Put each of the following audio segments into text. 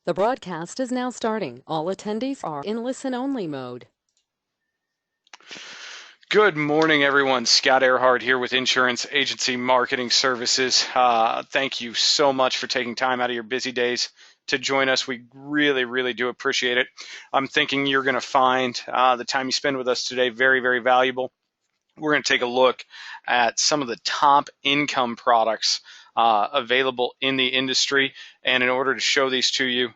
The broadcast is now starting. All attendees are in listen-only mode. Good morning, everyone. Scott Earhart here with Insurance Agency Marketing Services. Thank you so much for taking time out of your busy days to join us. We really do appreciate it. I'm thinking you're going to find the time you spend with us today very valuable. We're going to take a look at some of the top income products available in the industry. And in order to show these to you,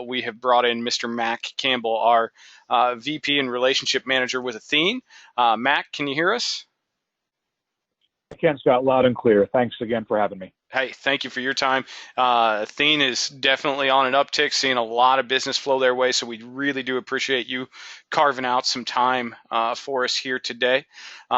we have brought in Mr. Mac Campbell, our VP and Relationship Manager with Athene. Mac, can you hear us? I can, Scott, loud and clear. Thanks again for having me. Hey, thank you for your time. Athene is definitely on an uptick, seeing a lot of business flow their way, so we really do appreciate you carving out some time for us here today.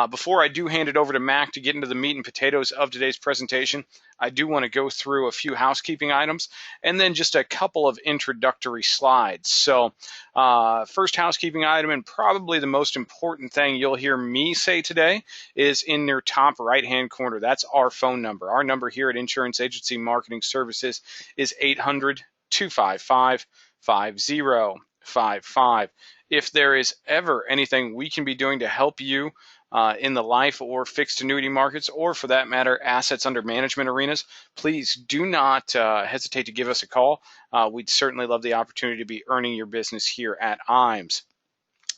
Before I do hand it over to Mac to get into the meat and potatoes of today's presentation, I do want to go through a few housekeeping items and then just a couple of introductory slides. So first housekeeping item, and probably the most important thing you'll hear me say today, is in your top right-hand corner. That's our phone number. Our number here at Insurance Agency Marketing Services is 800-255-5055. If there is ever anything we can be doing to help you in the life or fixed annuity markets, or for that matter, assets under management arenas, please do not hesitate to give us a call. We'd certainly love the opportunity to be earning your business here at IAMS.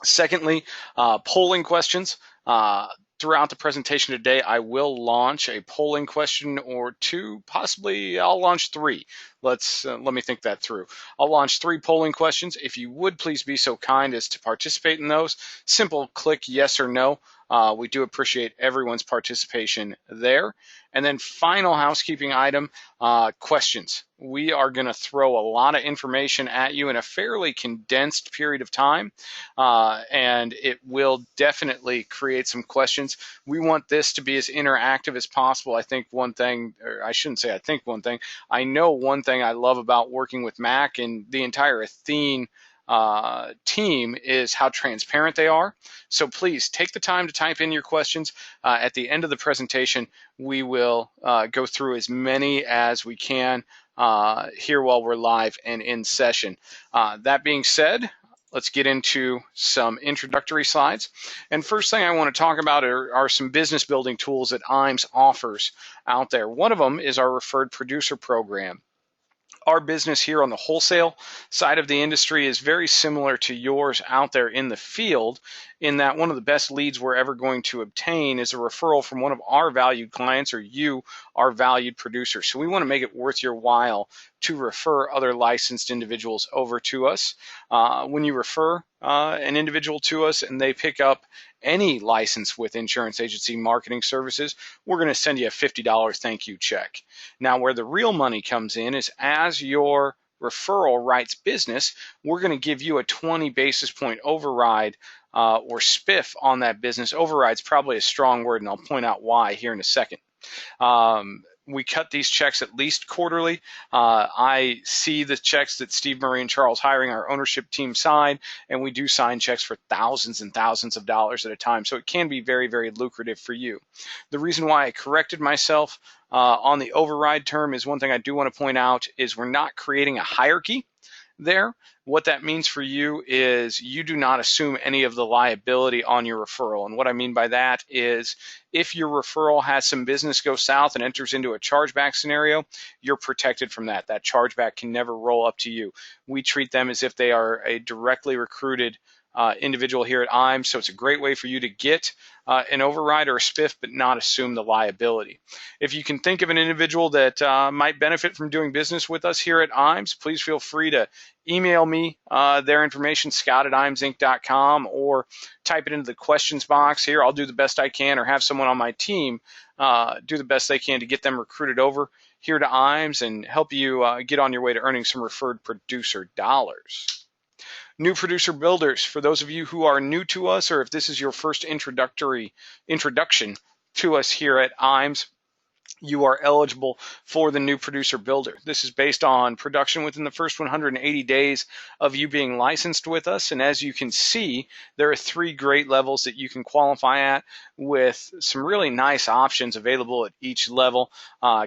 Secondly, polling questions. Throughout the presentation today, I will launch a polling question or two, possibly I'll launch three. Let me think that through. I'll launch 3 polling questions. If you would please be so kind as to participate in those, simple click yes or no. We do appreciate everyone's participation there. And then final housekeeping item, questions. We are going to throw a lot of information at you in a fairly condensed period of time, and it will definitely create some questions. We want this to be as interactive as possible. I think one thing, or I shouldn't say I think one thing, I know one thing I love about working with Mac and the entire Athene team is how transparent they are. So please take the time to type in your questions. At the end of the presentation, we will go through as many as we can here while we're live and in session. That being said, let's get into some introductory slides. And first thing I want to talk about are some business building tools that IAMS offers out there. One of them is our referred producer program. Our business here on the wholesale side of the industry is very similar to yours out there in the field, in that one of the best leads we're ever going to obtain is a referral from one of our valued clients, or you, our valued producer. So we want to make it worth your while to refer other licensed individuals over to us. When you refer an individual to us and they pick up any license with Insurance Agency Marketing Services, we're going to send you a $50 thank you check. Now, where the real money comes in is as your referral writes business, we're going to give you a 20 basis point override or spiff on that business. Override's probably a strong word, and I'll point out why here in a second. We cut these checks at least quarterly. I see the checks that Steve Murray and Charles Hiring, our ownership team, sign, and we do sign checks for thousands and thousands of dollars at a time. So it can be very lucrative for you. The reason why I corrected myself on the override term is one thing I do want to point out is we're not creating a hierarchy there. What that means for you is you do not assume any of the liability on your referral. And what I mean by that is if your referral has some business go south and enters into a chargeback scenario, you're protected from that. That chargeback can never roll up to you. We treat them as if they are a directly recruited individual here at IAMS, so it's a great way for you to get an override or a spiff, but not assume the liability. If you can think of an individual that might benefit from doing business with us here at IAMS, please feel free to email me their information, scott@iamsinc.com, or type it into the questions box here. I'll do the best I can, or have someone on my team do the best they can to get them recruited over here to IAMS and help you get on your way to earning some referred producer dollars. New producer builders, for those of you who are new to us, or if this is your first introduction to us here at IAMS, you are eligible for the new producer builder. This is based on production within the first 180 days of you being licensed with us. And as you can see, there are 3 great levels that you can qualify at, with some really nice options available at each level: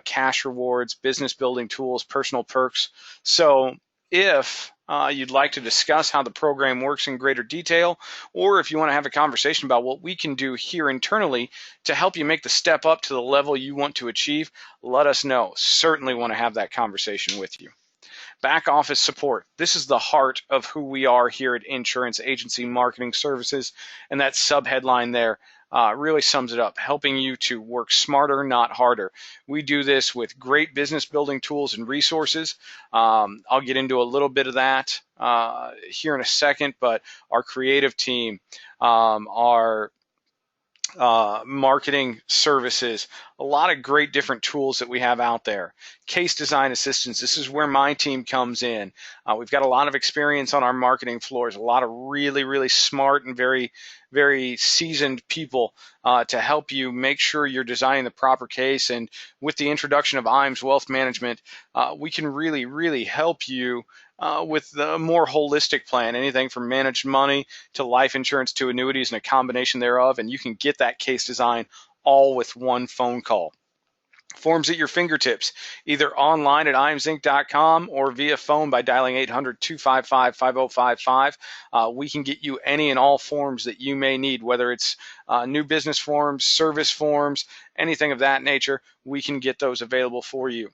cash rewards, business building tools, personal perks. So if you'd like to discuss how the program works in greater detail, or if you want to have a conversation about what we can do here internally to help you make the step up to the level you want to achieve, let us know. Certainly want to have that conversation with you. Back office support. This is the heart of who we are here at Insurance Agency Marketing Services, and that subheadline there really sums it up, helping you to work smarter, not harder. We do this with great business building tools and resources. I'll get into a little bit of that here in a second, but our creative team, our marketing services, a lot of great different tools that we have out there. Case design assistance, this is where my team comes in. We've got a lot of experience on our marketing floors, a lot of really, really smart and very, very seasoned people to help you make sure you're designing the proper case. And with the introduction of IAMS Wealth Management, we can really, really help you with the more holistic plan, anything from managed money to life insurance to annuities and a combination thereof, and you can get that case design all with one phone call. Forms at your fingertips, either online at iamsinc.com or via phone by dialing 800-255-5055. We can get you any and all forms that you may need, whether it's new business forms, service forms, anything of that nature. We can get those available for you.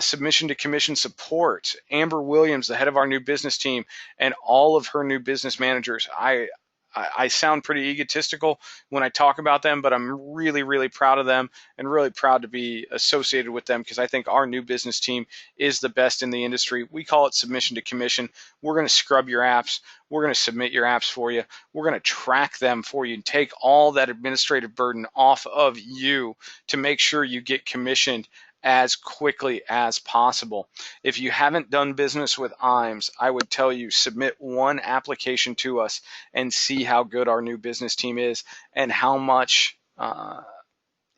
Submission to commission support. Amber Williams, the head of our new business team, and all of her new business managers. I sound pretty egotistical when I talk about them, but I'm really, really proud of them and really proud to be associated with them because I think our new business team is the best in the industry. We call it submission to commission. We're going to scrub your apps. We're going to submit your apps for you. We're going to track them for you and take all that administrative burden off of you to make sure you get commissioned as quickly as possible. If you haven't done business with IAMS, I would tell you submit one application to us and see how good our new business team is and how much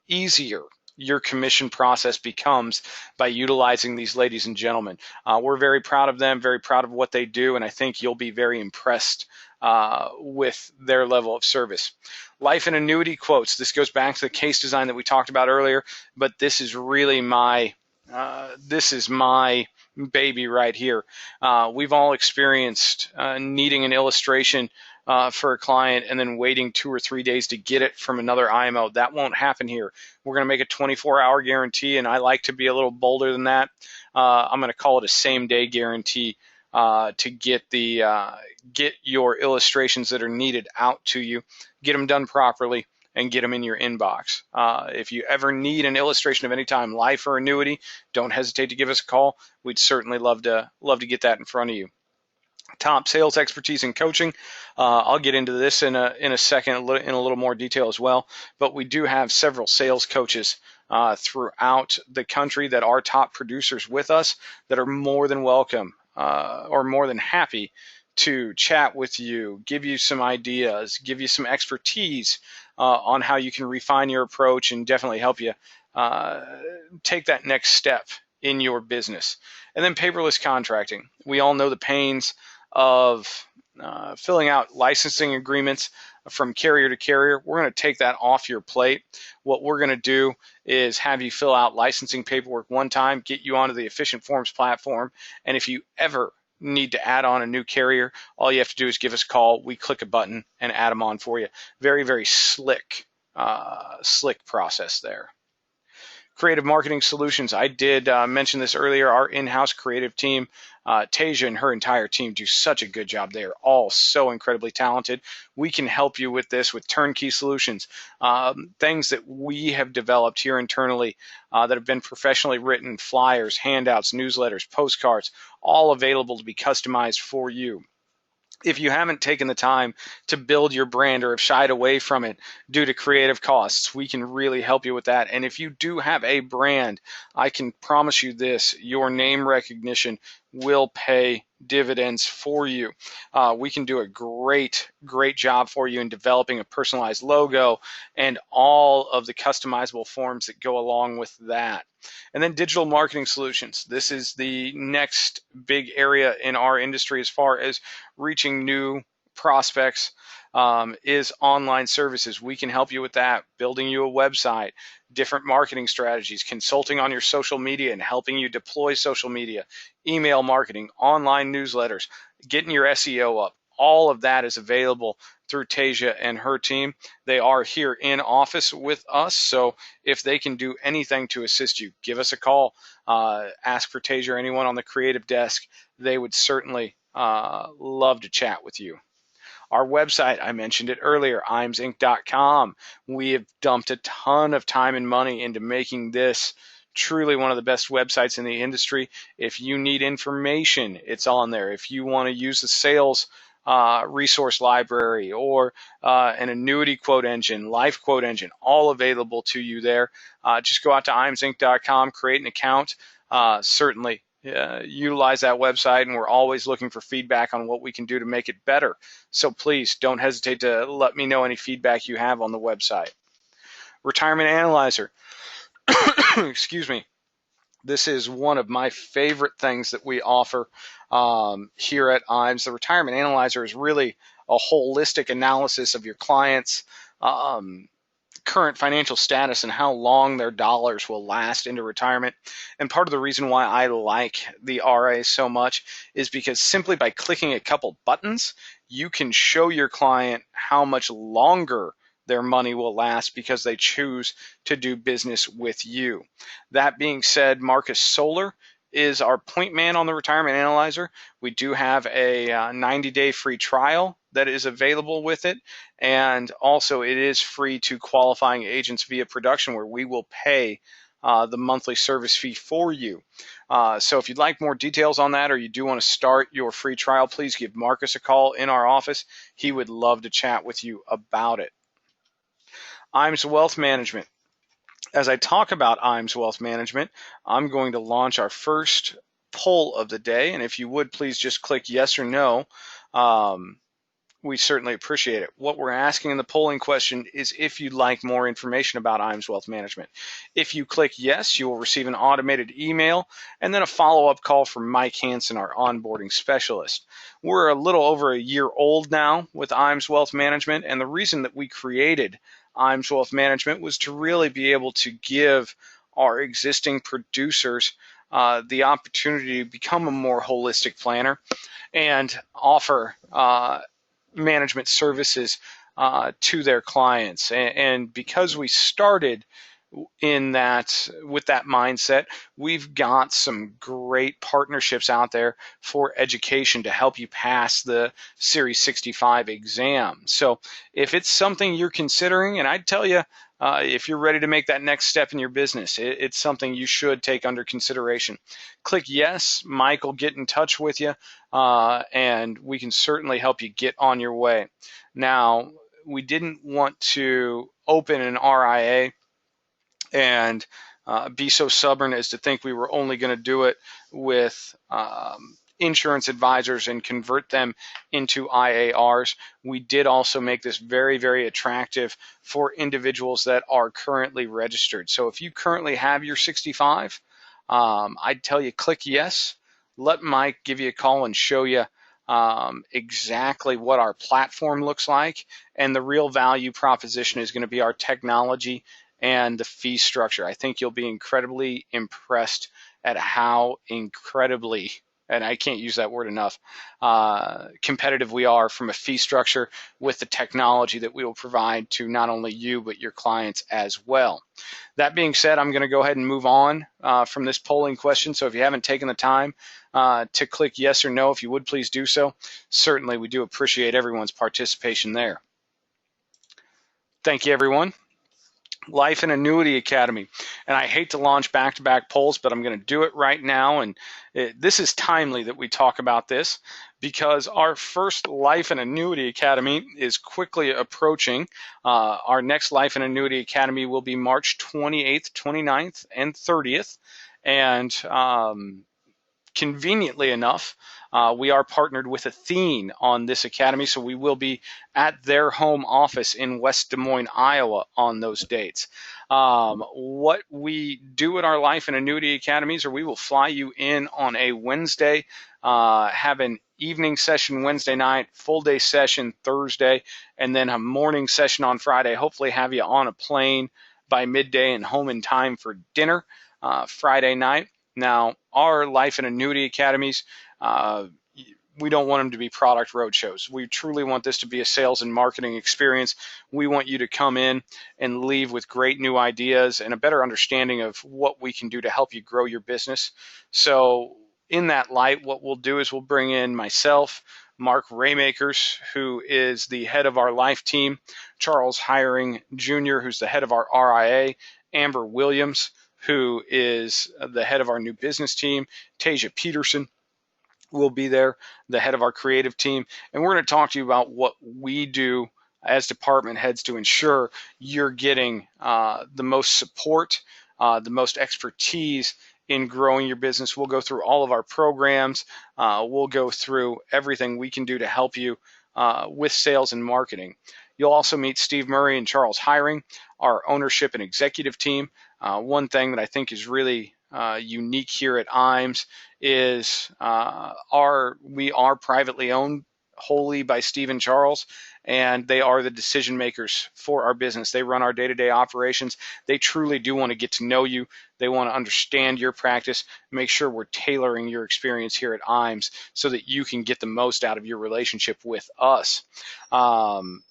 easier your commission process becomes by utilizing these ladies and gentlemen. We're very proud of them, very proud of what they do, and I think you'll be very impressed with their level of service. Life and annuity quotes. This goes back to the case design that we talked about earlier, but this is really my baby right here. We've all experienced needing an illustration for a client and then waiting 2 or 3 days to get it from another IMO. That won't happen here. We're going to make a 24-hour guarantee, and I like to be a little bolder than that. I'm going to call it a same-day guarantee to get your illustrations that are needed out to you, get them done properly, and get them in your inbox. If you ever need an illustration of any time, life or annuity, don't hesitate to give us a call. We'd certainly love to get that in front of you. Top sales expertise and coaching. I'll get into this in a second in a little more detail as well, but we do have several sales coaches throughout the country that are top producers with us that are more than welcome or more than happy to chat with you, give you some ideas, give you some expertise on how you can refine your approach and definitely help you take that next step in your business. And then paperless contracting. We all know the pains of filling out licensing agreements from carrier to carrier. We're going to take that off your plate. What we're going to do is have you fill out licensing paperwork one time, get you onto the Efficient Forms platform, and if you ever need to add on a new carrier, all you have to do is give us a call. We click a button and add them on for you. Very, very slick process there. Creative marketing solutions. I did mention this earlier. Our in-house creative team, Tasia and her entire team do such a good job. They are all so incredibly talented. We can help you with this with turnkey solutions, things that we have developed here internally that have been professionally written, flyers, handouts, newsletters, postcards, all available to be customized for you. If you haven't taken the time to build your brand or have shied away from it due to creative costs, we can really help you with that. And if you do have a brand, I can promise you this, your name recognition will pay dividends for you. We can do a great job for you in developing a personalized logo and all of the customizable forms that go along with that. And then digital marketing solutions. This is the next big area in our industry as far as reaching new prospects is online services. We can help you with that, building you a website, different marketing strategies, consulting on your social media and helping you deploy social media, email marketing, online newsletters, getting your SEO up. All of that is available through Tasia and her team. They are here in office with us, so if they can do anything to assist you, give us a call. Ask for Tasia or anyone on the creative desk. They would certainly love to chat with you. Our website, I mentioned it earlier, IAMSinc.com. We have dumped a ton of time and money into making this truly one of the best websites in the industry. If you need information, it's on there. If you want to use the sales resource library or an annuity quote engine, life quote engine, all available to you there. Just go out to IAMSinc.com, create an account. Certainly utilize that website, and we're always looking for feedback on what we can do to make it better. So please don't hesitate to let me know any feedback you have on the website. Retirement Analyzer. Excuse me. This is one of my favorite things that we offer here at IAMS. The Retirement Analyzer is really a holistic analysis of your clients' current financial status and how long their dollars will last into retirement. And part of the reason why I like the RA so much is because simply by clicking a couple buttons, you can show your client how much longer their money will last because they choose to do business with you. That being said, Marcus Solar is our point man on the Retirement Analyzer. We do have a 90-day free trial that is available with it, and also it is free to qualifying agents via production, where we will pay the monthly service fee for you. So if you'd like more details on that, or you do want to start your free trial, please give Marcus a call in our office. He would love to chat with you about it. IAMS Wealth Management. As I talk about IAMS Wealth Management, I'm going to launch our first poll of the day, and if you would please just click yes or no. We certainly appreciate it. What we're asking in the polling question is if you'd like more information about IAMS Wealth Management. If you click yes, you will receive an automated email and then a follow-up call from Mike Hansen, our onboarding specialist. We're a little over a year old now with IAMS Wealth Management, and the reason that we created IAMS Wealth Management was to really be able to give our existing producers the opportunity to become a more holistic planner and offer management services to their clients. And because we started in that with that mindset, we've got some great partnerships out there for education to help you pass the Series 65 exam. So if it's something you're considering, and I'd tell you, if you're ready to make that next step in your business, it's something you should take under consideration. Click yes. Mike will get in touch with you, and we can certainly help you get on your way. Now, we didn't want to open an RIA and be so stubborn as to think we were only going to do it with insurance advisors and convert them into IARs. We did also make this very, very attractive for individuals that are currently registered. So if you currently have your 65, I'd tell you click yes. Let Mike give you a call and show you exactly what our platform looks like. And the real value proposition is going to be our technology and the fee structure. I think you'll be incredibly impressed at how incredibly, and I can't use that word enough, competitive we are from a fee structure with the technology that we will provide to not only you, but your clients as well. That being said, I'm going to go ahead and move on from this polling question. So if you haven't taken the time to click yes or no, if you would please do so. Certainly, we do appreciate everyone's participation there. Thank you, everyone. Life and Annuity Academy. And I hate to launch back-to-back polls, but I'm going to do it right now. And this is timely that we talk about this because our first Life and Annuity Academy is quickly approaching. Our next Life and Annuity Academy will be March 28th, 29th, and 30th. And conveniently enough, we are partnered with Athene on this academy, so we will be at their home office in West Des Moines, Iowa on those dates. What we do at our Life and Annuity Academies, or we will fly you in on a Wednesday have an evening session Wednesday night, full day session Thursday, and then a morning session on Friday. Hopefully have you on a plane by midday and home in time for dinner Friday night. Now, our Life and Annuity Academies, we don't want them to be product roadshows. We truly want this to be a sales and marketing experience. We want you to come in and leave with great new ideas and a better understanding of what we can do to help you grow your business. So in that light, what we'll do is we'll bring in myself, Mark Raymakers, who is the head of our life team, Charles Hiring Jr., who's the head of our RIA, Amber Williams, who is the head of our new business team, Tasia Peterson will be there, the head of our creative team, and we're going to talk to you about what we do as department heads to ensure you're getting the most support, the most expertise in growing your business. We'll go through all of our programs. We'll go through everything we can do to help you with sales and marketing. You'll also meet Steve Murray and Charles Hiring, our ownership and executive team. One thing that I think is really unique here at IAMS is we are privately owned wholly by Steve and Charles, and they are the decision makers for our business. They run our day-to-day operations. They truly do want to get to know you. They want to understand your practice, make sure we're tailoring your experience here at IAMS so that you can get the most out of your relationship with us.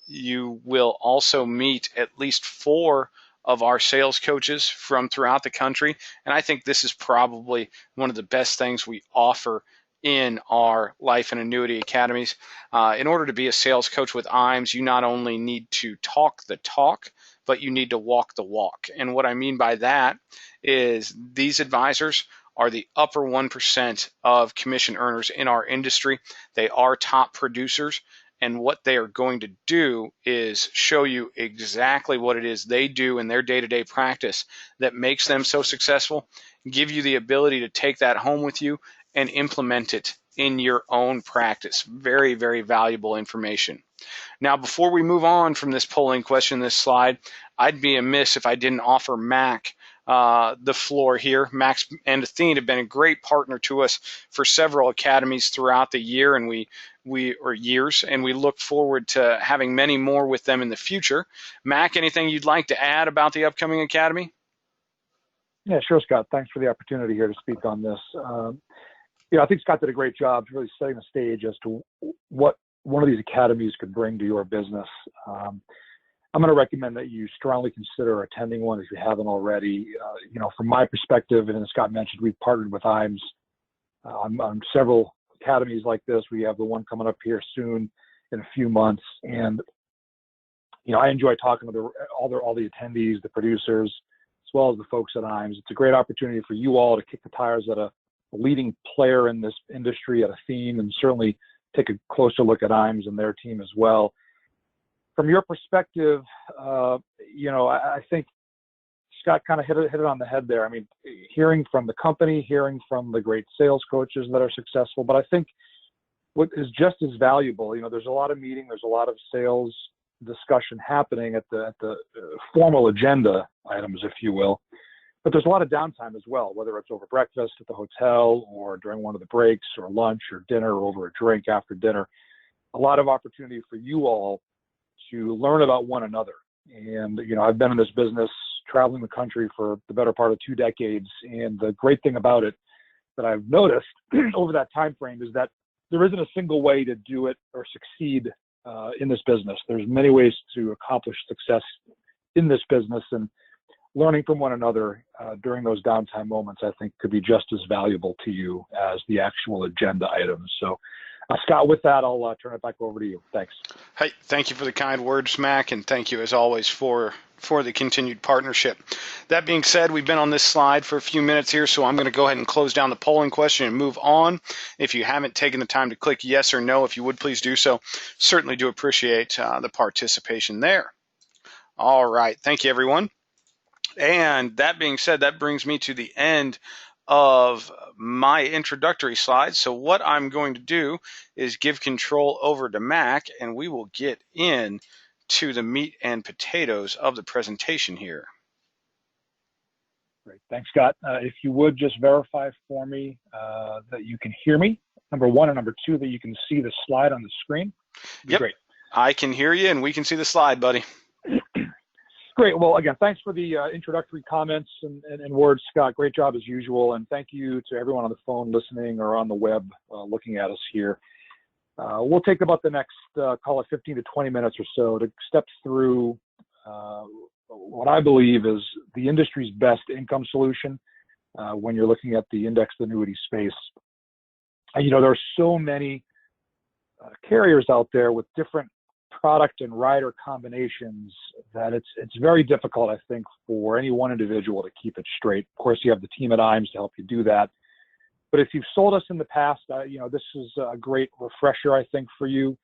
You will also meet at least 4 of our sales coaches from throughout the country. And I think this is probably one of the best things we offer in our life and annuity academies. In order to be a sales coach with IAMS, you not only need to talk the talk, but you need to walk the walk. And what I mean by that is these advisors are the upper 1% of commission earners in our industry. They are top producers. And what they are going to do is show you exactly what it is they do in their day-to-day practice that makes them so successful, give you the ability to take that home with you and implement it in your own practice. Very, very valuable information. Now, before we move on from this polling question, this slide, I'd be amiss if I didn't offer Mac the floor here. Max and Athene have been a great partner to us for several academies throughout the year, and we look forward to having many more with them in the future. Mac, anything you'd like to add about the upcoming academy? Yeah, sure, Scott. Thanks for the opportunity here to speak on this. I think Scott did a great job really setting the stage as to what one of these academies could bring to your business. I'm going to recommend that you strongly consider attending one if you haven't already. From my perspective, and as Scott mentioned, we've partnered with IAMS on several academies like this. We have the one coming up here soon in a few months, and I enjoy talking with all the attendees, the producers, as well as the folks at IAMS. It's a great opportunity for you all to kick the tires at a leading player in this industry at Athene, and certainly take a closer look at IAMS and their team as well. From your perspective, I think Scott kind of hit it on the head there. I mean, hearing from the company, hearing from the great sales coaches that are successful, but I think what is just as valuable, there's a lot of meeting, there's a lot of sales discussion happening at the formal agenda items, if you will, but there's a lot of downtime as well, whether it's over breakfast at the hotel or during one of the breaks or lunch or dinner or over a drink after dinner. A lot of opportunity for you all to learn about one another. And, I've been in this business traveling the country for the better part of 2 decades. And the great thing about it that I've noticed over that time frame is that there isn't a single way to do it or succeed in this business. There's many ways to accomplish success in this business, and learning from one another during those downtime moments, I think, could be just as valuable to you as the actual agenda items. So, Scott, with that, I'll turn it back over to you. Thanks. Hey, thank you for the kind words, Mac, and thank you as always for the continued partnership. That being said, we've been on this slide for a few minutes here, so I'm going to go ahead and close down the polling question and move on. If you haven't taken the time to click yes or no, if you would please do so. Certainly do appreciate the participation there. All right, thank you, everyone. And that being said, that brings me to the end of my introductory slides. So what I'm going to do is give control over to Mac, and we will get in to the meat and potatoes of the presentation here. Great. Thanks, Scott. If you would just verify for me that you can hear me number one, and number two, that you can see the slide on the screen. Yep. Great. I can hear you, and we can see the slide, buddy. Great. Well, again, thanks for the introductory comments and words, Scott. Great job as usual. And thank you to everyone on the phone listening or on the web looking at us here. We'll take about the next, call it 15 to 20 minutes or so to step through what I believe is the industry's best income solution when you're looking at the indexed annuity space. And, there are so many carriers out there with different product and rider combinations that it's very difficult, I think, for any one individual to keep it straight. Of course, you have the team at IAMS to help you do that. But if you've sold us in the past, this is a great refresher, I think, for you.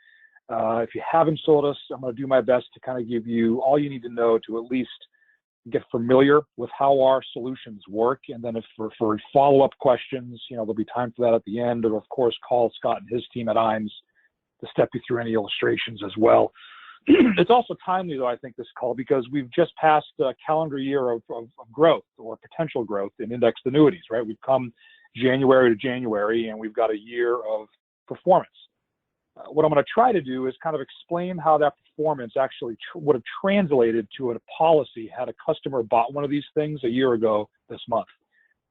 If you haven't sold us, I'm going to do my best to kind of give you all you need to know to at least get familiar with how our solutions work. And then if for follow-up questions, there'll be time for that at the end. Or, of course, call Scott and his team at IAMS to step you through any illustrations as well. It's also timely, though, I think, this call, because we've just passed a calendar year of growth or potential growth in indexed annuities, right? We've come January to January, and we've got a year of performance. What I'm going to try to do is kind of explain how that performance actually would have translated to a policy had a customer bought one of these things a year ago this month.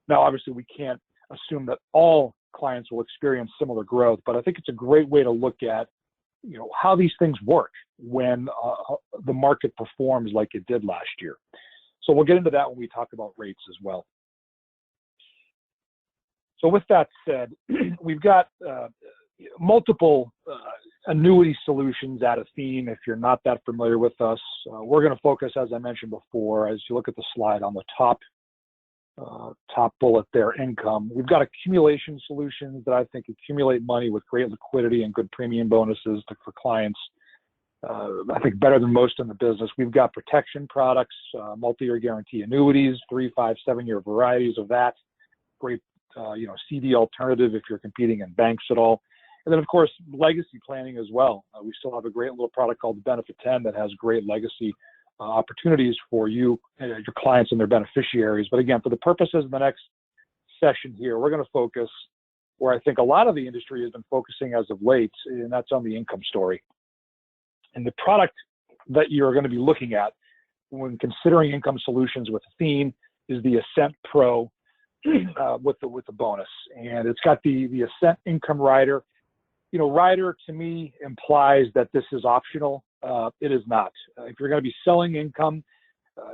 Now, obviously, we can't assume that all clients will experience similar growth, but I think it's a great way to look at, how these things work when the market performs like it did last year. So we'll get into that when we talk about rates as well. So with that said, we've got multiple annuity solutions at Athene. If you're not that familiar with us, we're going to focus, as I mentioned before, as you look at the slide on the top bullet there, income. We've got accumulation solutions that I think accumulate money with great liquidity and good premium bonuses for clients. I think better than most in the business. We've got protection products, multi-year guarantee annuities, 3, 5, 7-year varieties of that. Great, CD alternative if you're competing in banks at all. And then, of course, legacy planning as well. We still have a great little product called the Benefit 10 that has great legacy opportunities for you, your clients and their beneficiaries. But again, for the purposes of the next session here, we're going to focus where I think a lot of the industry has been focusing as of late, and that's on the income story. And the product that you're going to be looking at when considering income solutions with Athene is the Ascent Pro with the bonus. And it's got the Ascent Income Rider. Rider to me implies that this is optional. It is not. If you're going to be selling income,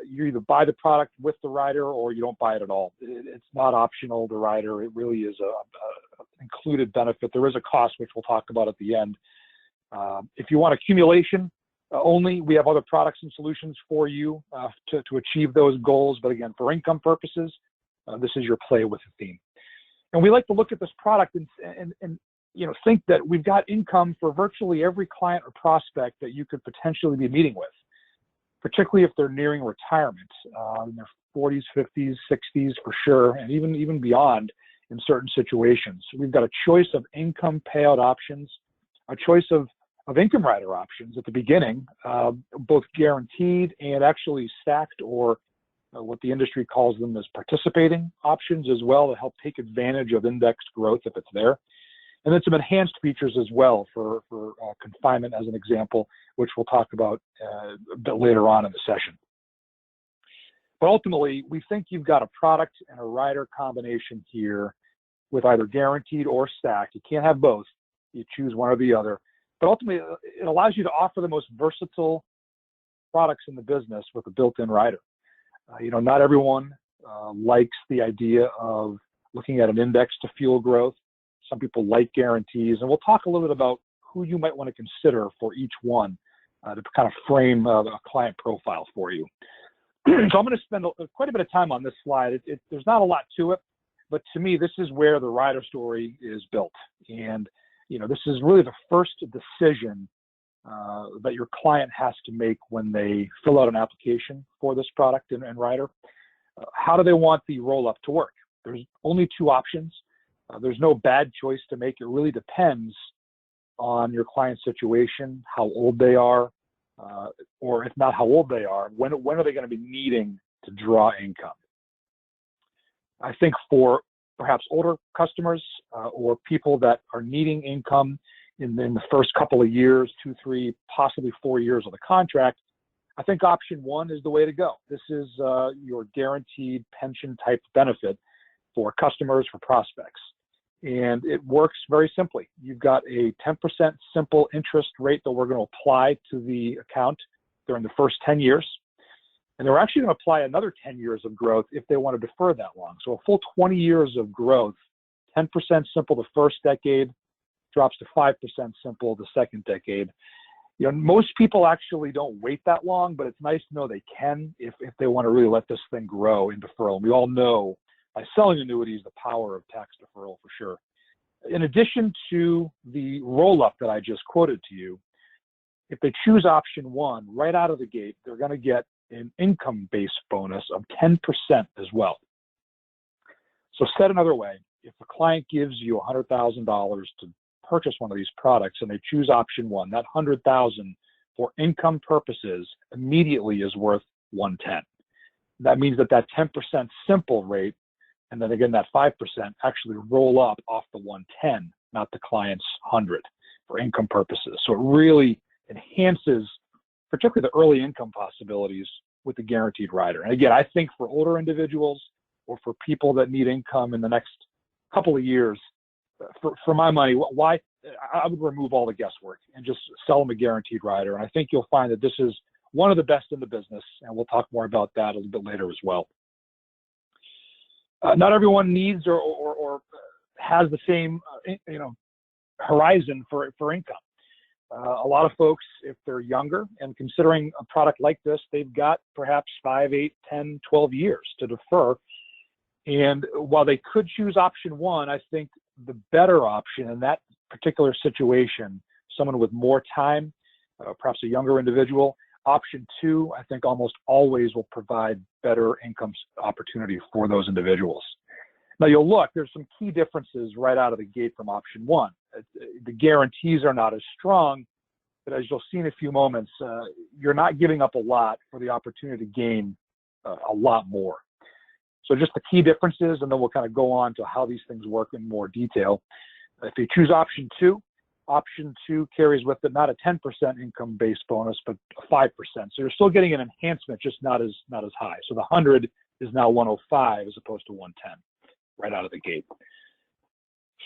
you either buy the product with the rider or you don't buy it at all. It's not optional, the rider. It really is a included benefit. There is a cost, which we'll talk about at the end. If you want accumulation only, we have other products and solutions for you to achieve those goals. But again, for income purposes, this is your play with Athene. And we like to look at this product and think that we've got income for virtually every client or prospect that you could potentially be meeting with, particularly if they're nearing retirement, in their 40s, 50s, 60s for sure, and even beyond in certain situations. We've got a choice of income payout options, a choice of income rider options at the beginning, both guaranteed and actually stacked, or what the industry calls them as participating options as well, to help take advantage of indexed growth if it's there. And then some enhanced features as well for confinement, as an example, which we'll talk about a bit later on in the session. But ultimately, we think you've got a product and a rider combination here with either guaranteed or stacked. You can't have both. You choose one or the other. But ultimately, it allows you to offer the most versatile products in the business with a built-in rider. Not everyone likes the idea of looking at an index to fuel growth. Some people like guarantees, and we'll talk a little bit about who you might want to consider for each one to kind of frame a client profile for you. So I'm going to spend quite a bit of time on this slide. There's not a lot to it, but to me, this is where the rider story is built. And, this is really the first decision that your client has to make when they fill out an application for this product and rider. How do they want the roll-up to work? There's only two options. There's no bad choice to make. It really depends on your client's situation, how old they are, or if not how old they are, when are they going to be needing to draw income? I think for perhaps older customers or people that are needing income in the first couple of years, 2, 3, possibly 4 years of the contract, I think option one is the way to go. This is your guaranteed pension type benefit for customers, for prospects. And it works very simply. You've got a 10% simple interest rate that we're going to apply to the account during the first 10 years. And they're actually going to apply another 10 years of growth if they want to defer that long. So a full 20 years of growth, 10% simple the first decade, drops to 5% simple the second decade. You know, most people actually don't wait that long, but it's nice to know they can if they want to really let this thing grow in deferral. And we all know by selling annuities, the power of tax deferral for sure. In addition to the roll-up that I just quoted to you, if they choose option one, right out of the gate, they're going to get an income-based bonus of 10% as well. So said another way, if a client gives you $100,000 to purchase one of these products and they choose option one, that $100,000 for income purposes immediately is worth $110. That means that 10% simple rate, and then again that 5% actually roll up off the 110, not the client's 100 for income purposes. So it really enhances particularly the early income possibilities with the guaranteed rider. And again, I think for older individuals or for people that need income in the next couple of years, for my money, why I would remove all the guesswork and just sell them a guaranteed rider. And I think you'll find that this is one of the best in the business, and we'll talk more about that a little bit later as well. Not everyone needs or has the same horizon for income. A lot of folks, if they're younger and considering a product like this, they've got perhaps 5, 8, 10, 12 years to defer. And while they could choose option one, I think the better option in that particular situation, someone with more time, perhaps a younger individual, option two, I think almost always will provide better income opportunity for those individuals. Now you'll look, there's some key differences right out of the gate from option one. The guarantees are not as strong, but as you'll see in a few moments, you're not giving up a lot for the opportunity to gain a lot more. So just the key differences, and then we'll kind of go on to how these things work in more detail. If you choose option two carries with it not a 10% income-based bonus, but a 5%. So you're still getting an enhancement, just not as high. So the 100 is now 105 as opposed to 110 right out of the gate.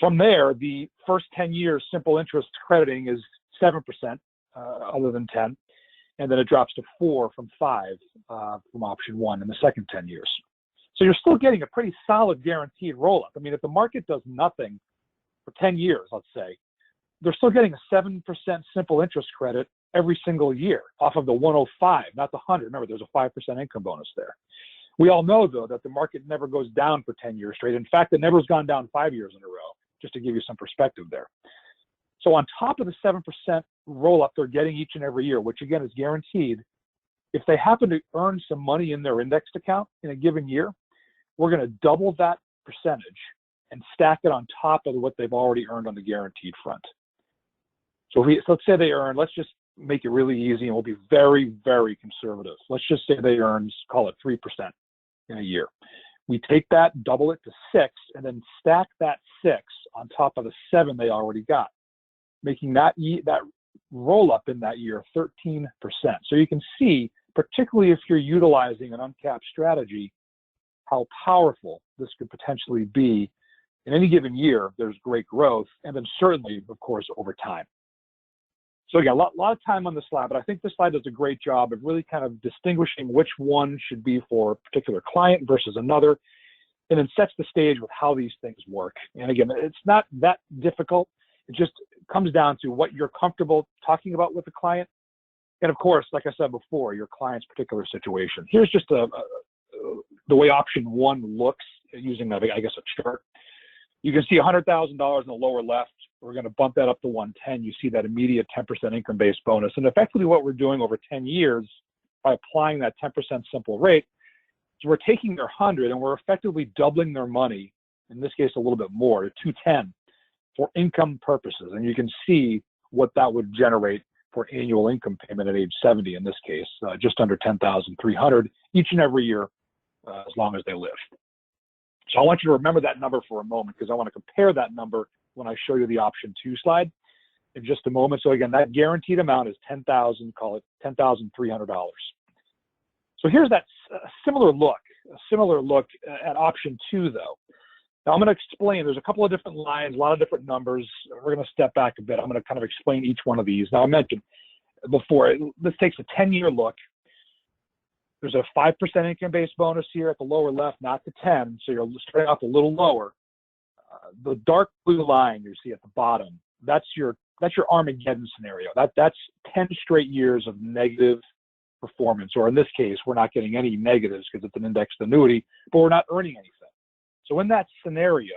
From there, the first 10 years simple interest crediting is 7% other than 10, and then it drops to 4 from 5 from option one in the second 10 years. So you're still getting a pretty solid guaranteed roll-up. I mean, if the market does nothing for 10 years, let's say, they're still getting a 7% simple interest credit every single year off of the 105, not the 100. Remember, there's a 5% income bonus there. We all know, though, that the market never goes down for 10 years straight. In fact, it never has gone down 5 years in a row, just to give you some perspective there. So on top of the 7% roll-up they're getting each and every year, which again is guaranteed, if they happen to earn some money in their indexed account in a given year, we're going to double that percentage and stack it on top of what they've already earned on the guaranteed front. So let's say they earn, let's just make it really easy and we'll be very, very conservative. Let's just say they earn, call it 3% in a year. We take that, double it to 6, and then stack that 6 on top of the 7 they already got, making that roll up in that year 13%. So you can see, particularly if you're utilizing an uncapped strategy, how powerful this could potentially be. In any given year, there's great growth, and then certainly, of course, over time. So again, a lot of time on the slide, but I think this slide does a great job of really kind of distinguishing which one should be for a particular client versus another, and then sets the stage with how these things work. And again, it's not that difficult. It just comes down to what you're comfortable talking about with the client. And of course, like I said before, your client's particular situation. Here's just the way option one looks using, I guess, a chart. You can see $100,000 in the lower left. We're going to bump that up to 110. You see that immediate 10% income-based bonus. And effectively what we're doing over 10 years by applying that 10% simple rate is we're taking their 100 and we're effectively doubling their money, in this case a little bit more, to 210 for income purposes. And you can see what that would generate for annual income payment at age 70 in this case, just under $10,300 each and every year as long as they live. So I want you to remember that number for a moment, because I want to compare that number when I show you the option 2 slide in just a moment. So again, that guaranteed amount is $10,000, call it $10,300. So here's that similar look at option 2 though. Now I'm going to explain, there's a couple of different lines, a lot of different numbers. We're going to step back a bit. I'm going to kind of explain each one of these. Now I mentioned before, this takes a 10-year look. There's a 5% income-based bonus here at the lower left, not the 10, so you're starting off a little lower. The dark blue line you see at the bottom, that's your Armageddon scenario. That's 10 straight years of negative performance, or in this case, we're not getting any negatives because it's an indexed annuity, but we're not earning anything. So in that scenario,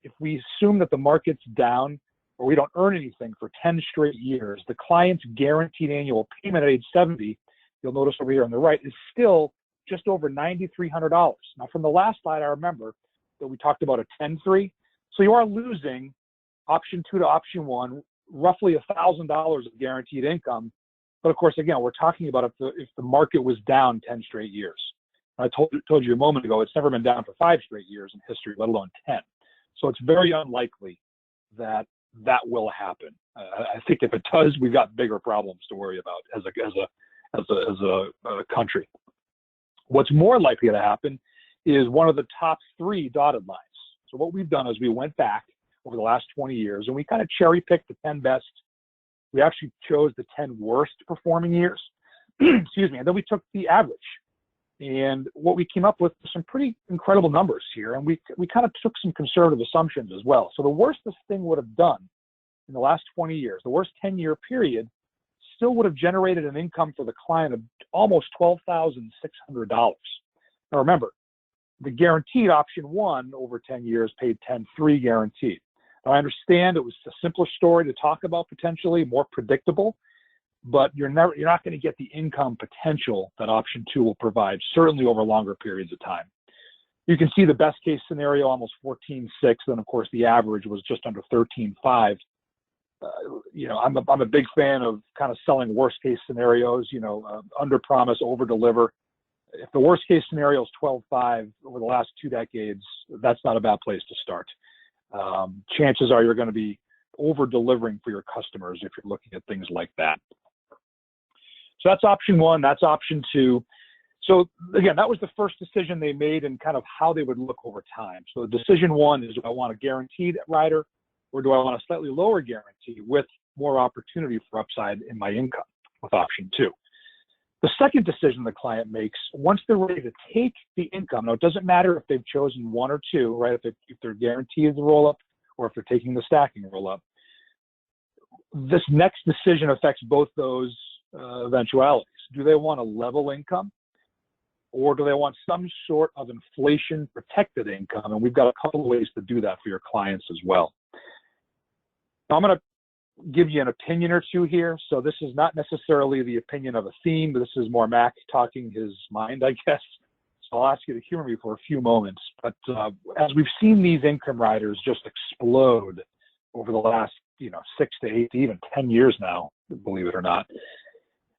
if we assume that the market's down or we don't earn anything for 10 straight years, the client's guaranteed annual payment at age 70, you'll notice over here on the right, is still just over $9,300. Now, from the last slide, I remember that we talked about a 10-3. So you are losing option 2 to option 1, roughly $1,000 of guaranteed income. But of course, again, we're talking about if the market was down 10 straight years. I told you a moment ago, it's never been down for 5 straight years in history, let alone 10. So it's very unlikely that that will happen. I think if it does, we've got bigger problems to worry about as a country. What's more likely to happen is one of the top 3 dotted lines. So what we've done is we went back over the last 20 years and we kind of cherry picked the 10 best. We actually chose the 10 worst performing years, excuse me, and then we took the average. And what we came up with were some pretty incredible numbers here, and we kind of took some conservative assumptions as well. So the worst this thing would have done in the last 20 years, the worst 10-year period, still would have generated an income for the client of almost $12,600. Now remember, the guaranteed option 1 over 10 years paid 10.3 guaranteed. Now I understand it was a simpler story to talk about, potentially more predictable, but you're not going to get the income potential that option 2 will provide, certainly over longer periods of time. You can see the best case scenario, almost 14.6, then of course the average was just under 13.5. I'm a big fan of kind of selling worst case scenarios, under promise, over deliver. If the worst case scenario is 12.5 over the last 2 decades, that's not a bad place to start. Chances are you're going to be over delivering for your customers if you're looking at things like that. So that's option 1, that's option 2. So again, that was the first decision they made and kind of how they would look over time. So decision 1 is, do I want a guaranteed rider, or do I want a slightly lower guarantee with more opportunity for upside in my income with option 2? The second decision the client makes, once they're ready to take the income, now it doesn't matter if they've chosen 1 or 2, right? If they're guaranteed the roll-up or if they're taking the stacking roll-up. This next decision affects both those eventualities. Do they want a level income, or do they want some sort of inflation protected income? And we've got a couple of ways to do that for your clients as well. Now, I'm going to give you an opinion or two here. So this is not necessarily the opinion of Athene, but this is more Mac talking his mind, I guess. So I'll ask you to humor me for a few moments. But as we've seen these income riders just explode over the last 6 to 8 to even 10 years now, believe it or not,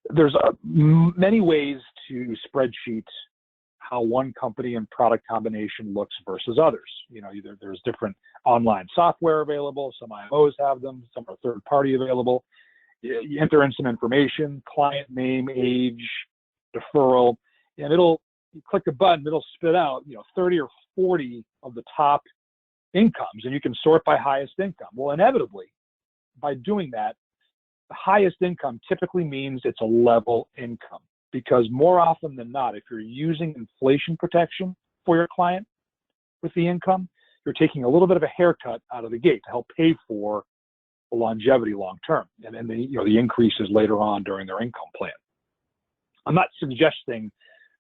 there's many ways to spreadsheet how one company and product combination looks versus others. There's different online software available. Some IMOs have them. Some are third-party available. You enter in some information, client name, age, deferral, and you click a button, it'll spit out 30 or 40 of the top incomes, and you can sort by highest income. Well, inevitably, by doing that, the highest income typically means it's a level income, because more often than not, if you're using inflation protection for your client with the income, you're taking a little bit of a haircut out of the gate to help pay for the longevity long term and the increases later on during their income plan. I'm not suggesting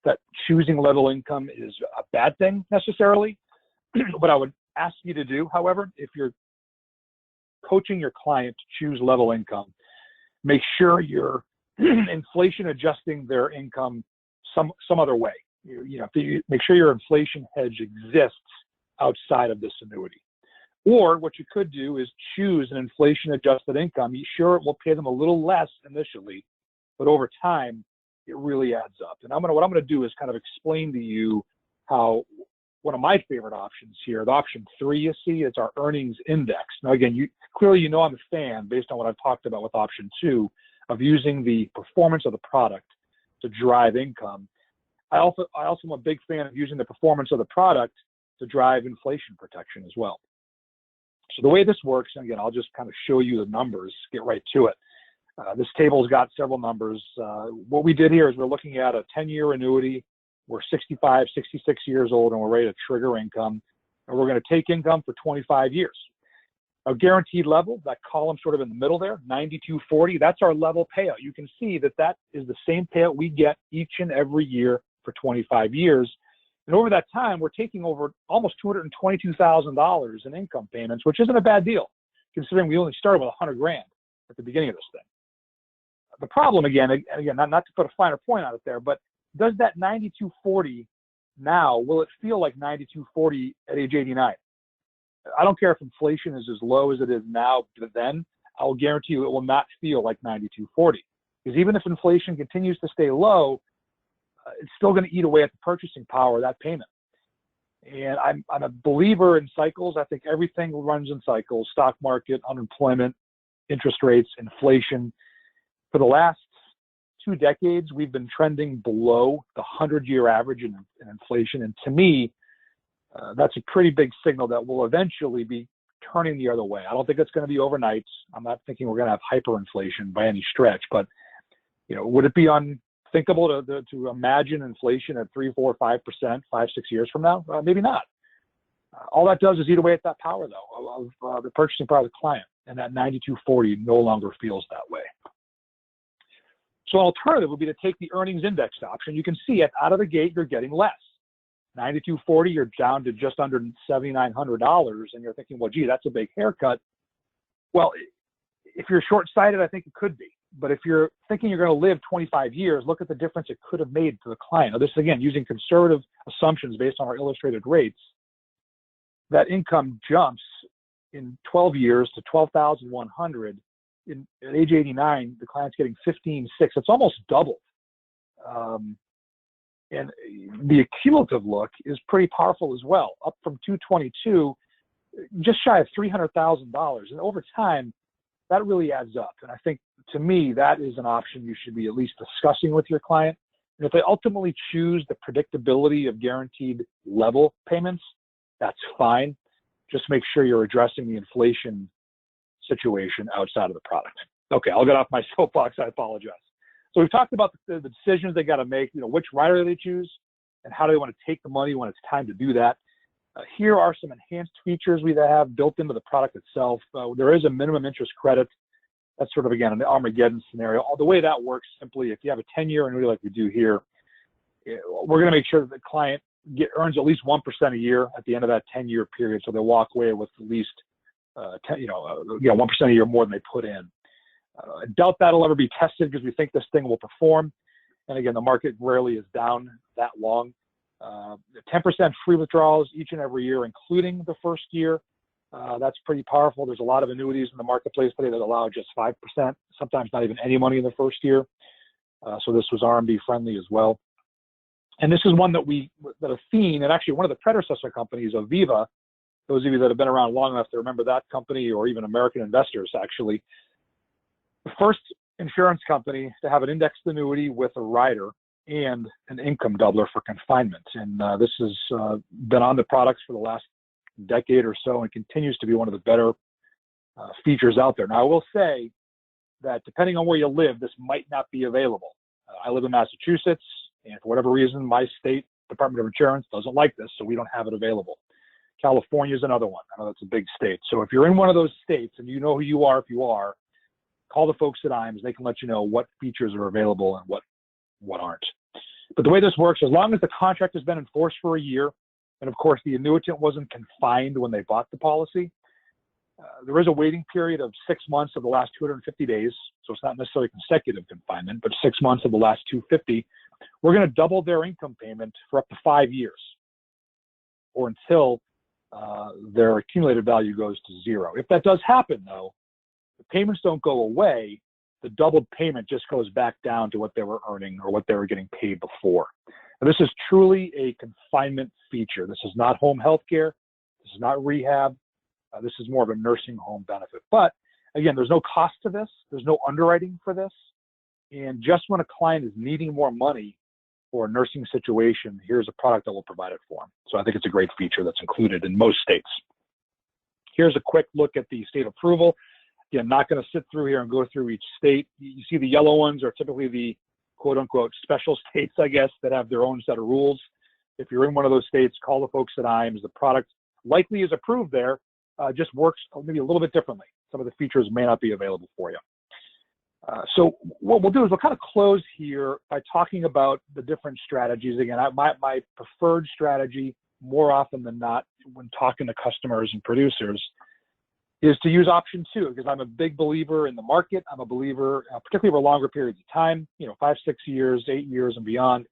that choosing level income is a bad thing necessarily. What I would ask you to do, however, if you're coaching your client to choose level income, make sure you're inflation adjusting their income some other way. Make sure your inflation hedge exists outside of this annuity. Or what you could do is choose an inflation adjusted income. Sure, it will pay them a little less initially, but over time, it really adds up. And what I'm going to do is kind of explain to you how one of my favorite options here, the option 3 you see, it's our earnings index. Now again, clearly I'm a fan based on what I've talked about with option 2 of using the performance of the product to drive income. I also am a big fan of using the performance of the product to drive inflation protection as well. So the way this works, and again, I'll just kind of show you the numbers, get right to it. This table's got several numbers. What we did here is we're looking at a 10-year annuity. We're 65, 66 years old, and we're ready to trigger income. And we're going to take income for 25 years. Our guaranteed level, that column sort of in the middle there, 92.40, that's our level payout. You can see that that is the same payout we get each and every year for 25 years. And over that time, we're taking over almost $222,000 in income payments, which isn't a bad deal, considering we only started with $100,000 at the beginning of this thing. The problem, again, not to put a finer point on it there, but does that 92.40 now, will it feel like 92.40 at age 89? I don't care if inflation is as low as it is now, but then I will guarantee you it will not feel like 92.40. Because even if inflation continues to stay low, it's still going to eat away at the purchasing power of that payment. And I'm a believer in cycles. I think everything runs in cycles: stock market, unemployment, interest rates, inflation. For the last 2 decades, we've been trending below the 100-year average in inflation. And to me, that's a pretty big signal that we'll eventually be turning the other way. I don't think it's going to be overnight. I'm not thinking we're going to have hyperinflation by any stretch, but would it be unthinkable to imagine inflation at 3, 4, 5%, 5, 6 years from now? Maybe not. All that does is eat away at that power, though, of the purchasing power of the client, and that 92.40 no longer feels that way. So an alternative would be to take the earnings indexed option. You can see it out of the gate, you're getting less. 92.40, you're down to just under $7,900, and you're thinking, well, gee, that's a big haircut. Well, if you're short-sighted, I think it could be. But if you're thinking you're going to live 25 years, look at the difference it could have made to the client. Now, this, again, using conservative assumptions based on our illustrated rates, that income jumps in 12 years to $12,100. At age 89, the client's getting $15,600. It's almost doubled. And the cumulative look is pretty powerful as well, up from $222, just shy of $300,000. And over time, that really adds up. And I think, to me, that is an option you should be at least discussing with your client. And if they ultimately choose the predictability of guaranteed level payments, that's fine. Just make sure you're addressing the inflation situation outside of the product. Okay, I'll get off my soapbox. I apologize. So we've talked about the decisions they got to make, which rider they choose and how do they want to take the money when it's time to do that. Here are some enhanced features we have built into the product itself. There is a minimum interest credit. That's sort of, again, an Armageddon scenario. The way that works, simply, if you have a 10-year annuity like we do here, we're going to make sure that the client earns at least 1% a year at the end of that 10-year period, so they walk away with at least 1% a year more than they put in. I doubt that'll ever be tested because we think this thing will perform. And again, the market rarely is down that long. 10% free withdrawals each and every year, including the first year. That's pretty powerful. There's a lot of annuities in the marketplace today that allow just 5%, sometimes not even any money in the first year. So this was RMD friendly as well. And this is one that Athene, and actually one of the predecessor companies, Aviva, those of you that have been around long enough to remember that company, or even American Investors, actually, the first insurance company to have an indexed annuity with a rider and an income doubler for confinement. And this has been on the products for the last decade or so and continues to be one of the better features out there. Now, I will say that depending on where you live, this might not be available. I live in Massachusetts, and for whatever reason, my state Department of Insurance doesn't like this, so we don't have it available. California is another one. I know that's a big state. So if you're in one of those states and you know who you are, if you are, call the folks at IAMS. They can let you know what features are available and what aren't. But the way this works, as long as the contract has been enforced for a year, and of course the annuitant wasn't confined when they bought the policy, there is a waiting period of 6 months of the last 250 days. So it's not necessarily consecutive confinement, but 6 months of the last 250. We're going to double their income payment for up to 5 years, or until their accumulated value goes to zero. If that does happen, though, the payments don't go away. The doubled payment just goes back down to what they were earning or what they were getting paid before. Now, this is truly a confinement feature. This is not home health care. This is not rehab. This is more of a nursing home benefit. But again, there's no cost to this. There's no underwriting for this. And just when a client is needing more money for a nursing situation, here's a product that will provide it for them. So I think it's a great feature that's included in most states. Here's a quick look at the state approval. Again, not going to sit through here and go through each state. You see the yellow ones are typically the quote unquote special states, I guess, that have their own set of rules. If you're in one of those states, call the folks at IAMS. The product likely is approved there, just works maybe a little bit differently. Some of the features may not be available for you. So what we'll do is we'll kind of close here by talking about the different strategies. Again, my preferred strategy more often than not when talking to customers and producers is to use option 2, because I'm a big believer in the market. I'm a believer, particularly over longer periods of time, 5, 6 years, 8 years and beyond.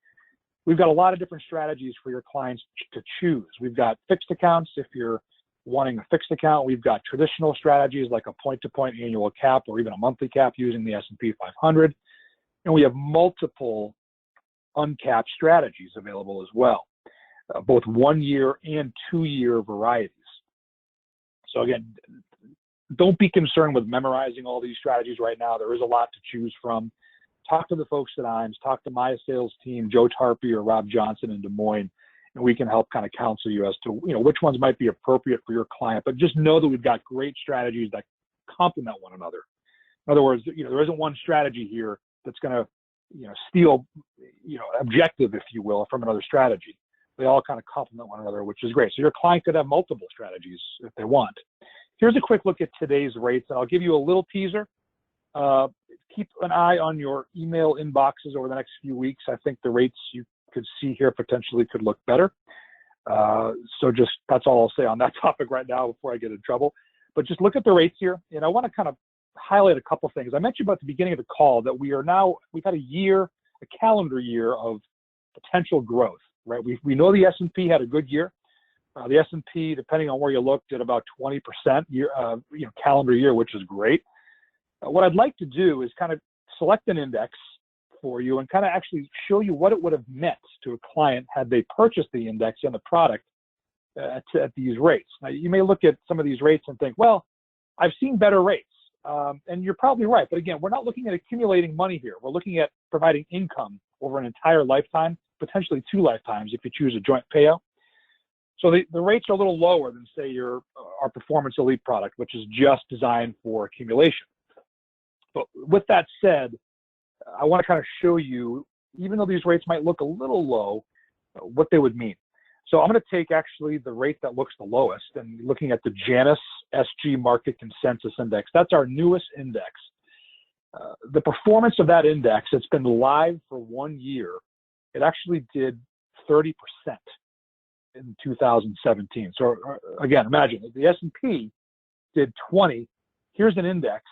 We've got a lot of different strategies for your clients to choose. We've got fixed accounts if you're wanting a fixed account. We've got traditional strategies like a point-to-point annual cap or even a monthly cap using the S&P 500. And we have multiple uncapped strategies available as well, both 1-year and 2-year varieties. So again, don't be concerned with memorizing all these strategies right now. There is a lot to choose from. Talk to the folks at IAMS, talk to my sales team, Joe Tarpey or Rob Johnson in Des Moines, and we can help kind of counsel you as to which ones might be appropriate for your client. But just know that we've got great strategies that complement one another. In other words, there isn't one strategy here that's going to steal objective, if you will, from another strategy. They all kind of complement one another, which is great. So your client could have multiple strategies if they want. Here's a quick look at today's rates, and I'll give you a little teaser. Keep an eye on your email inboxes over the next few weeks. I think the rates you could see here potentially could look better. So just that's all I'll say on that topic right now before I get in trouble. But just look at the rates here, and I want to kind of highlight a couple things. I mentioned about at the beginning of the call that we've had a calendar year of potential growth, right? We know the S&P had a good year. The S&P, depending on where you look, did about 20% calendar year, which is great. What I'd like to do is kind of select an index for you and kind of actually show you what it would have meant to a client had they purchased the index and the product at these rates. Now, you may look at some of these rates and think, well, I've seen better rates. And you're probably right. But again, we're not looking at accumulating money here. We're looking at providing income over an entire lifetime, potentially 2 lifetimes if you choose a joint payout. So the rates are a little lower than, say, our Performance Elite product, which is just designed for accumulation. But with that said, I want to kind of show you, even though these rates might look a little low, what they would mean. So I'm going to take actually the rate that looks the lowest and looking at the Janus SG Market Consensus Index. That's our newest index. The performance of that index, it's been live for 1 year. It actually did 30% in 2017. So again, imagine the S&P did 20. Here's an index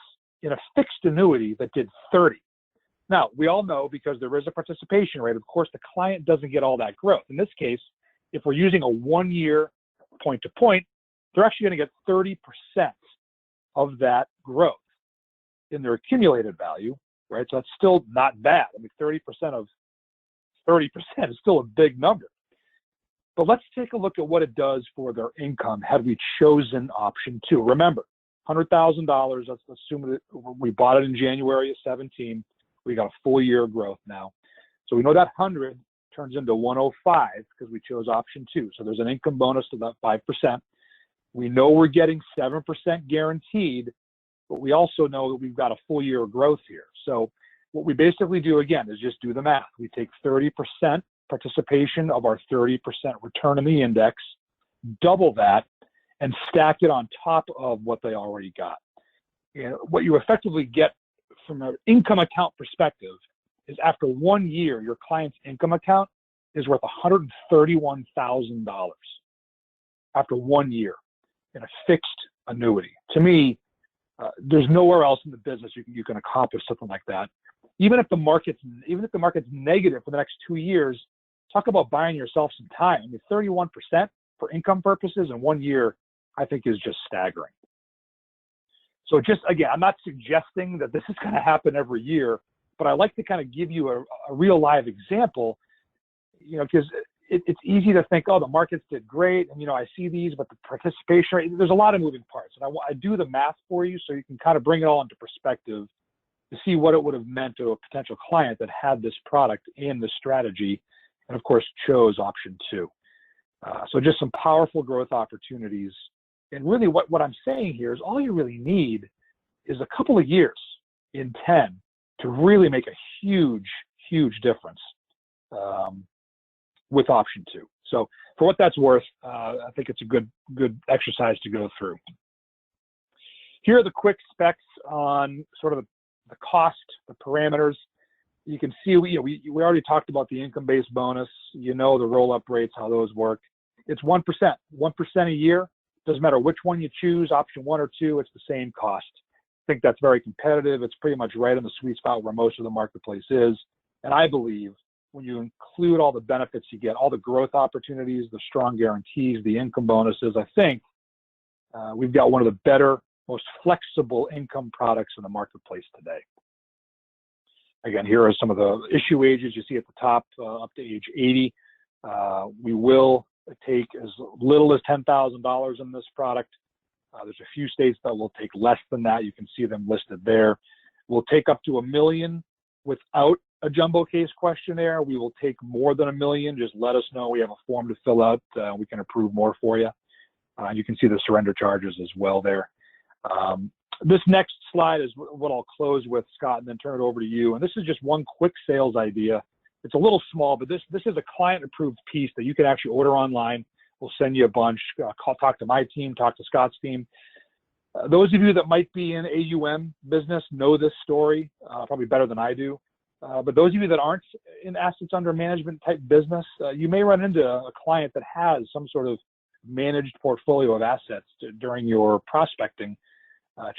in a fixed annuity that did 30. Now, we all know because there is a participation rate, of course, the client doesn't get all that growth. In this case, if we're using a 1-year point-to-point, they're actually going to get 30% of that growth in their accumulated value, right? So that's still not bad. I mean, 30% of 30% is still a big number. But let's take a look at what it does for their income had we chosen option 2. Remember, $100,000, let's assume that we bought it in January of 17. We got a full year of growth now. So we know that 100 turns into 105 because we chose option 2. So there's an income bonus to that 5%. We know we're getting 7% guaranteed, but we also know that we've got a full year of growth here. So what we basically do again is just do the math. We take 30% participation of our 30% return in the index, double that, and stack it on top of what they already got. And what you effectively get from an income account perspective is after 1 year, your client's income account is worth $131,000 after 1 year in a fixed annuity. To me, there's nowhere else in the business you can accomplish something like that. Even if the market's negative for the next 2 years, talk about buying yourself some time. I mean, 31% for income purposes in 1 year, I think is just staggering. So just, again, I'm not suggesting that this is going to happen every year, but I like to kind of give you a real live example. because it's easy to think, oh, the markets did great, and I see these, but the participation rate, there's a lot of moving parts, and I do the math for you so you can kind of bring it all into perspective to see what it would have meant to a potential client that had this product and this strategy, and of course chose option 2. So just some powerful growth opportunities. And really what I'm saying here is all you really need is a couple of years in 10 to really make a huge, huge difference with option 2. So for what that's worth, I think it's a good exercise to go through. Here are the quick specs on sort of the cost, the parameters. You can see we already talked about the income-based bonus. The roll-up rates, how those work. It's 1%, 1% a year. Doesn't matter which one you choose, option 1 or 2, it's the same cost. I think that's very competitive. It's pretty much right in the sweet spot where most of the marketplace is. And I believe when you include all the benefits you get, all the growth opportunities, the strong guarantees, the income bonuses, I think we've got one of the better, most flexible income products in the marketplace today. Again, here are some of the issue ages you see at the top, up to age 80. We will take as little as $10,000 in this product. There's a few states that will take less than that. You can see them listed there. We'll take up to $1 million without a jumbo case questionnaire. We will take more than $1 million. Just let us know. We have a form to fill out. We can approve more for you. You can see the surrender charges as well there. This next slide is what I'll close with, Scott, and then turn it over to you. And this is just one quick sales idea. It's a little small, but this is a client-approved piece that you can actually order online. We'll send you a bunch. Talk to my team, talk to Scott's team. Those of you that might be in AUM business know this story probably better than I do. But those of you that aren't in assets under management type business, you may run into a client that has some sort of managed portfolio of assets during your prospecting.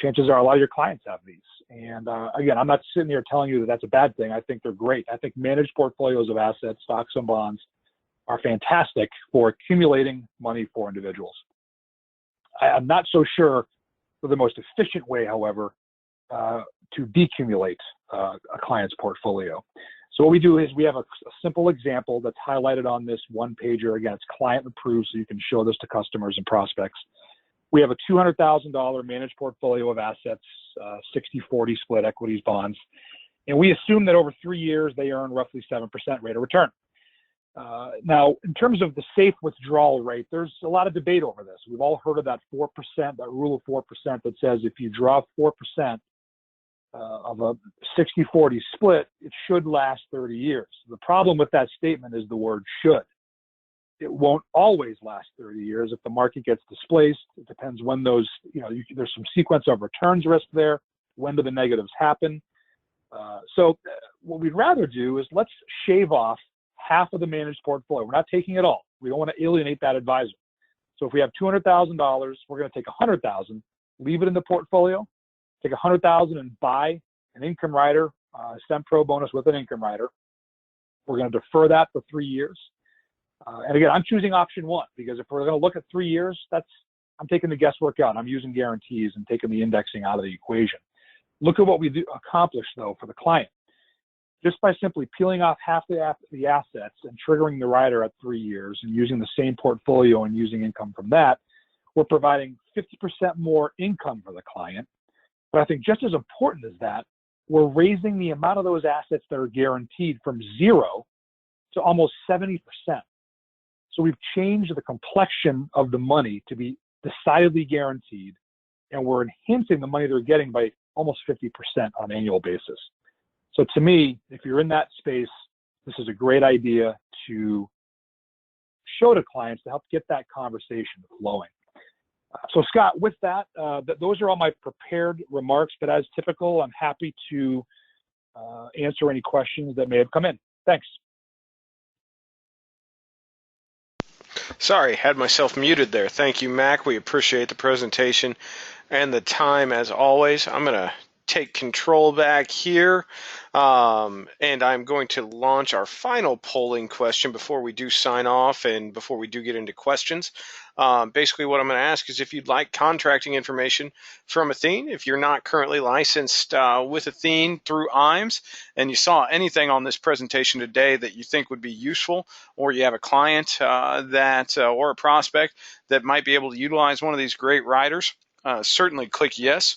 Chances are a lot of your clients have these. And again, I'm not sitting here telling you that that's a bad thing. I think they're great. I think managed portfolios of assets, stocks and bonds, are fantastic for accumulating money for individuals. I'm not so sure for the most efficient way, however, to decumulate a client's portfolio. So what we do is we have a simple example that's highlighted on this one pager. Again, it's client approved, so you can show this to customers and prospects. We have a $200,000 managed portfolio of assets, 60-40 split equities, bonds. And we assume that over 3 years, they earn roughly 7% rate of return. Now, in terms of the safe withdrawal rate, there's a lot of debate over this. We've all heard of that 4%, that rule of 4% that says if you draw 4% of a 60-40 split, it should last 30 years. The problem with that statement is the word should. It won't always last 30 years if the market gets displaced. It depends when those, there's some sequence of returns risk there. When do the negatives happen? So what we'd rather do is let's shave off half of the managed portfolio. We're not taking it all. We don't want to alienate that advisor. So if we have $200,000, we're going to take $100,000, leave it in the portfolio, take $100,000 and buy an income rider, STEM Pro bonus with an income rider. We're going to defer that for 3 years. And again, I'm choosing option 1 because if we're going to look at 3 years, I'm taking the guesswork out. I'm using guarantees and taking the indexing out of the equation. Look at what we accomplish, though, for the client. Just by simply peeling off half the assets and triggering the rider at 3 years and using the same portfolio and using income from that, we're providing 50% more income for the client. But I think just as important as that, we're raising the amount of those assets that are guaranteed from 0 to almost 70%. So we've changed the complexion of the money to be decidedly guaranteed, and we're enhancing the money they're getting by almost 50% on an annual basis. So to me, if you're in that space, this is a great idea to show to clients to help get that conversation flowing. So Scott, with that, those are all my prepared remarks, but as typical, I'm happy to answer any questions that may have come in. Thanks. Sorry, had myself muted there. Thank you, Mac. We appreciate the presentation and the time as always. I'm going to take control back here, and I'm going to launch our final polling question before we do sign off and before we do get into questions. Basically, what I'm going to ask is if you'd like contracting information from Athene, if you're not currently licensed with Athene through IAMS, and you saw anything on this presentation today that you think would be useful, or you have a client or a prospect that might be able to utilize one of these great riders, certainly click yes.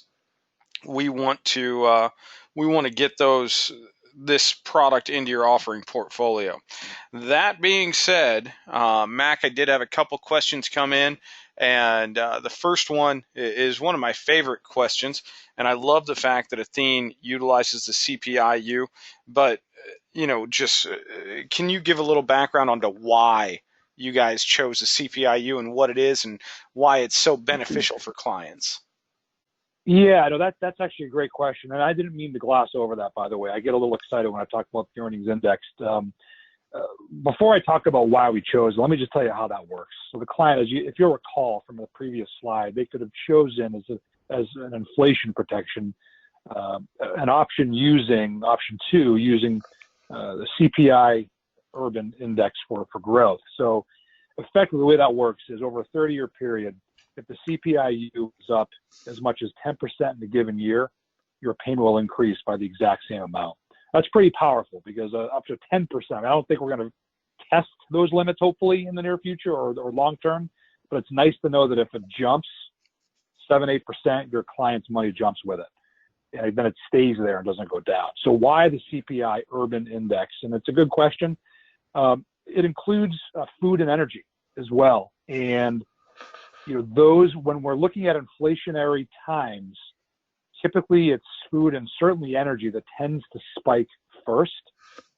We want to get this product into your offering portfolio. That being said, Mac, I did have a couple questions come in, and the first one is one of my favorite questions, and I love the fact that Athene utilizes the CPIU, but can you give a little background onto why you guys chose the CPIU and what it is and why it's so beneficial for clients? Yeah, no, that's actually a great question, and I didn't mean to gloss over that. By the way, I get a little excited when I talk about the earnings indexed. Before I talk about why we chose, let me just tell you how that works. So the client, if you'll recall from the previous slide, they could have chosen as an inflation protection an option two using the CPI Urban Index for growth. So effectively, the way that works is over a 30-year period, if the CPIU is up as much as 10% in a given year, your payment will increase by the exact same amount. That's pretty powerful because up to 10%, I don't think we're going to test those limits, hopefully, in the near future or long term, but it's nice to know that if it jumps 7-8%, your client's money jumps with it. And then it stays there and doesn't go down. So why the CPI Urban Index? And it's a good question. It includes food and energy as well. And those, when we're looking at inflationary times, typically it's food and certainly energy that tends to spike first.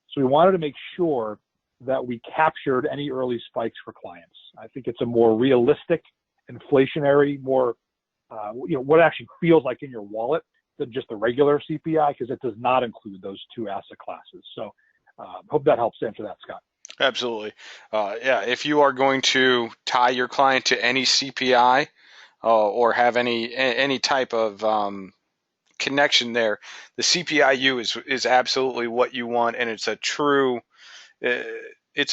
So we wanted to make sure that we captured any early spikes for clients. I think it's a more realistic, inflationary, more, what it actually feels like in your wallet than just the regular CPI, because it does not include those two asset classes. So hope that helps answer that, Scott. Absolutely. Yeah, if you are going to tie your client to any CPI or have any type of connection there, the CPIU is absolutely what you want, and it's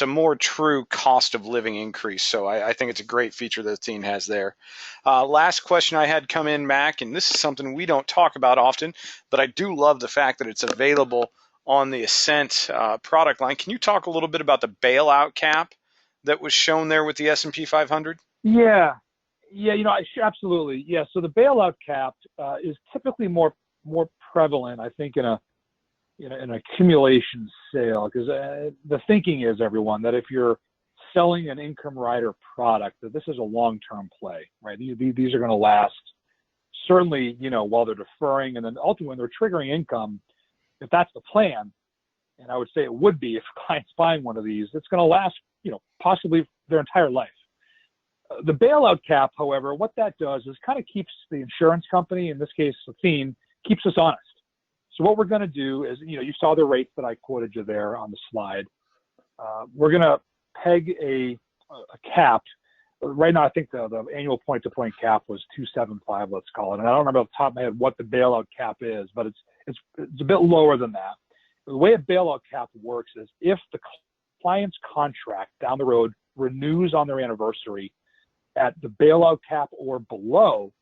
a more true cost of living increase. So I think it's a great feature that Athene has there. Last question I had come in, Mac, and this is something we don't talk about often, but I do love the fact that it's available on the Ascent product line. Can you talk a little bit about the bailout cap that was shown there with the S&P 500? Yeah, absolutely. Yeah, so the bailout cap is typically more prevalent, I think, in an accumulation sale, because the thinking is, everyone, that if you're selling an income rider product, that this is a long-term play, right? These are going to last certainly, while they're deferring, and then ultimately when they're triggering income, if that's the plan, and I would say it would be if a client's buying one of these, it's going to last, possibly their entire life. The bailout cap, however, what that does is kind of keeps the insurance company, in this case Athene, keeps us honest. So what we're going to do is, you saw the rates that I quoted you there on the slide. We're going to peg a cap. Right now, I think the annual point-to-point cap was 275, let's call it. And I don't remember off the top of my head what the bailout cap is, but it's a bit lower than that. The way a bailout cap works is if the client's contract down the road renews on their anniversary at the bailout cap or below,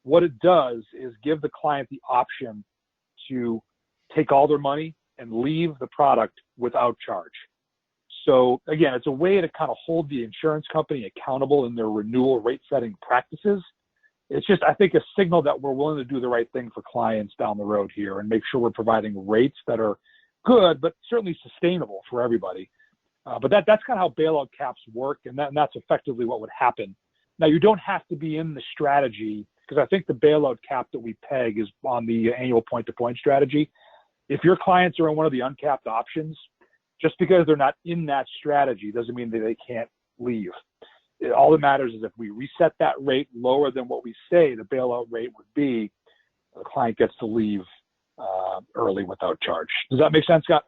what it does is give the client the option to take all their money and leave the product without charge. So again, it's a way to kind of hold the insurance company accountable in their renewal rate setting practices. It's just, I think, a signal that we're willing to do the right thing for clients down the road here and make sure we're providing rates that are good, but certainly sustainable for everybody. But that's kind of how bailout caps work, and that's effectively what would happen. Now, you don't have to be in the strategy, because I think the bailout cap that we peg is on the annual point-to-point strategy. If your clients are in one of the uncapped options, just because they're not in that strategy doesn't mean that they can't leave. All that matters is if we reset that rate lower than what we say the bailout rate would be, the client gets to leave early without charge. Does that make sense, Scott?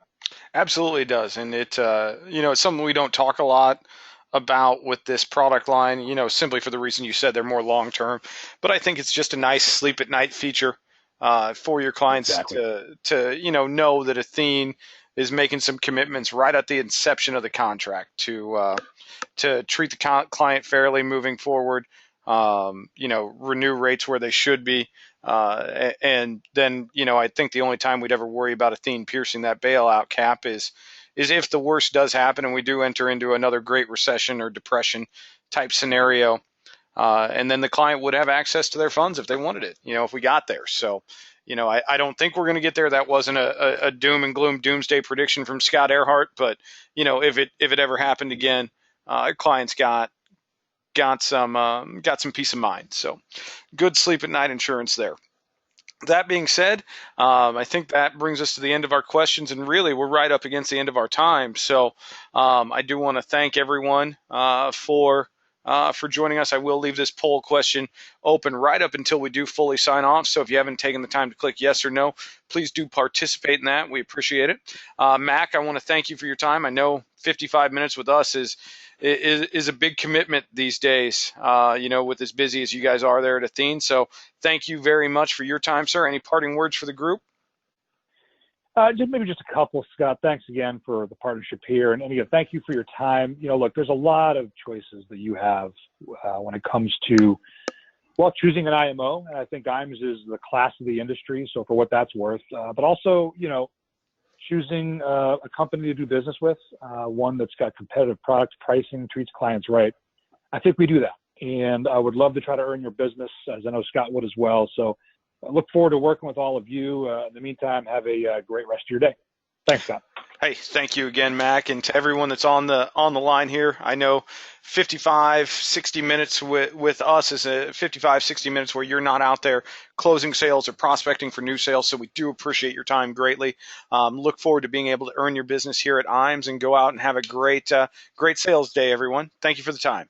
Absolutely does. And it's something we don't talk a lot about with this product line, simply for the reason you said they're more long-term. But I think it's just a nice sleep at night feature for your clients Exactly. to know that Athene is making some commitments right at the inception of the contract to treat the client fairly moving forward. Renew rates where they should be. And then, I think the only time we'd ever worry about Athene piercing that bailout cap is if the worst does happen and we do enter into another great recession or depression type scenario. And then the client would have access to their funds if they wanted it, if we got there. So, I don't think we're going to get there. That wasn't a doom and gloom doomsday prediction from Scott Earhart, but if it ever happened again, clients got some peace of mind. So good sleep at night insurance there. That being said, I think that brings us to the end of our questions, and really we're right up against the end of our time. So I do want to thank everyone for joining us. I will leave this poll question open right up until we do fully sign off. So if you haven't taken the time to click yes or no, please do participate in that. We appreciate it. Mac, I want to thank you for your time. I know 55 minutes with us is a big commitment these days, with as busy as you guys are there at Athene. So thank you very much for your time, sir. Any parting words for the group? Just a couple, Scott. Thanks again for the partnership here. And again, thank you for your time. Look, there's a lot of choices that you have when it comes to, choosing an IMO. And I think IAMS is the class of the industry. So for what that's worth, but also, choosing a company to do business with, one that's got competitive product pricing, treats clients right. I think we do that. And I would love to try to earn your business, as I know Scott would as well. So I look forward to working with all of you. In the meantime, have a great rest of your day. Thanks, Scott. Hey, thank you again, Mac, and to everyone that's on the line here. I know 55, 60 minutes with us is a 55, 60 minutes where you're not out there closing sales or prospecting for new sales. So we do appreciate your time greatly. Look forward to being able to earn your business here at IAMS and go out and have a great sales day, everyone. Thank you for the time.